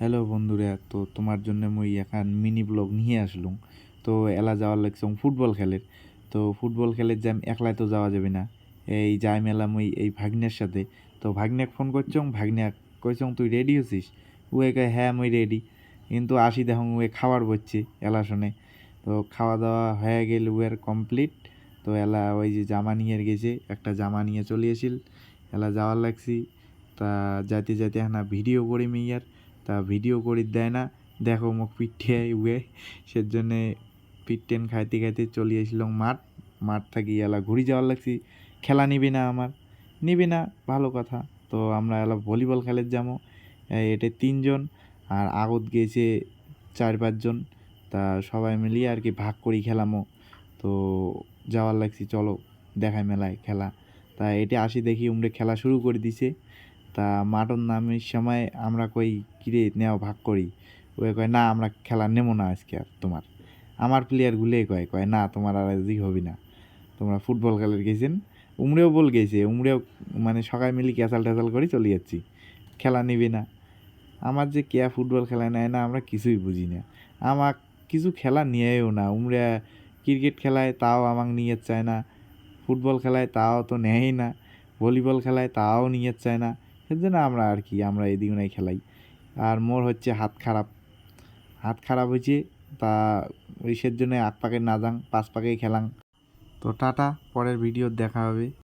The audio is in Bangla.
হ্যালো বন্ধুরা, তো তোমার জন্য মুই এখন মিনি ব্লগ নিয়ে আসলুম। তো এলা যাওয়ার লাগছে ফুটবল খেলের। তো ফুটবল খেলের যাই একলাই তো যাওয়া যাবে না, এই যাই মেলা মুই এই ভাগ্নের সাথে। তো ভাগ্নেক ফোন করছং, ভাগ্নে কইছং তুই রেডি হচ্ছিস? উয়ে কয় হ্যাঁ মুই রেডি। কিন্তু আসি দেখুন উয়ে খাবার বসছে এলা শোনে। তো খাওয়া দাওয়া হয়ে গেল উয়ের কমপ্লিট। তো এলা ওই যে জামা নিয়ে গেছে, একটা জামা নিয়ে চলে আসিল। এলা যাওয়ার লাগছি। তা যাইতে যাইতে হ্যাঁ ভিডিও করি মিয়ার। তা ভিডিও করি দেয় না, দেখো মোক পিঠে উয়ে। সেজন্যে পিঠটেন খাইতে খাইতে চলে আসলাম মাঠ থাকি এলা ঘুরি যাওয়ার লাগছি। খেলা নিবি না আমার? নিবি না, ভালো কথা। তো আমরা এলা ভলিবল খেলে যাবো। এটা 3 জন, আর আগত গেছে 4-5 জন। তা সবাই মিলিয়ে আর কি ভাগ করি খেলামো। তো যাওয়ার লাগছি, চলো দেখাই মেলায় খেলা। তা এটা আসি দেখি উমরে খেলা শুরু করে দিছে। তা মাঠের নামের সময় আমরা কই কিরে নেও ভাগ করি। ওই কয় না আমরা খেলা নেবো না আজকে আর তোমার। আমার প্লেয়ারগুলোই কয় কয় না তোমার আর আজই হবি না, তোমরা ফুটবল খেলার গেছেন। উমরেও বল গেছে, উমরেও মানে সবাই মিলি ক্যাচাল ট্যাচাল করে চলে যাচ্ছি, খেলা নিবি না। আমার যে কেয়া ফুটবল খেলা নেয় না, আমরা কিছুই বুঝি না। আমার কিছু খেলা নিয়েও না উমরা। ক্রিকেট খেলায় তাও আমাকে নিয়ে চায় না, ফুটবল খেলায় তাও তো নেয়ই না, ভলিবল খেলায় তাও নিয়ে চায় না। সেজন্য আমরা আর কি আমরা এদিক নাই খেলাই। আর মোর হচ্ছে হাত খারাপ হয়েছে। তা ওই সেজন্য 8 পাকে না যাং, 5 পাকেই খেলাং। তো টাটা, পরের ভিডিও দেখা হবে।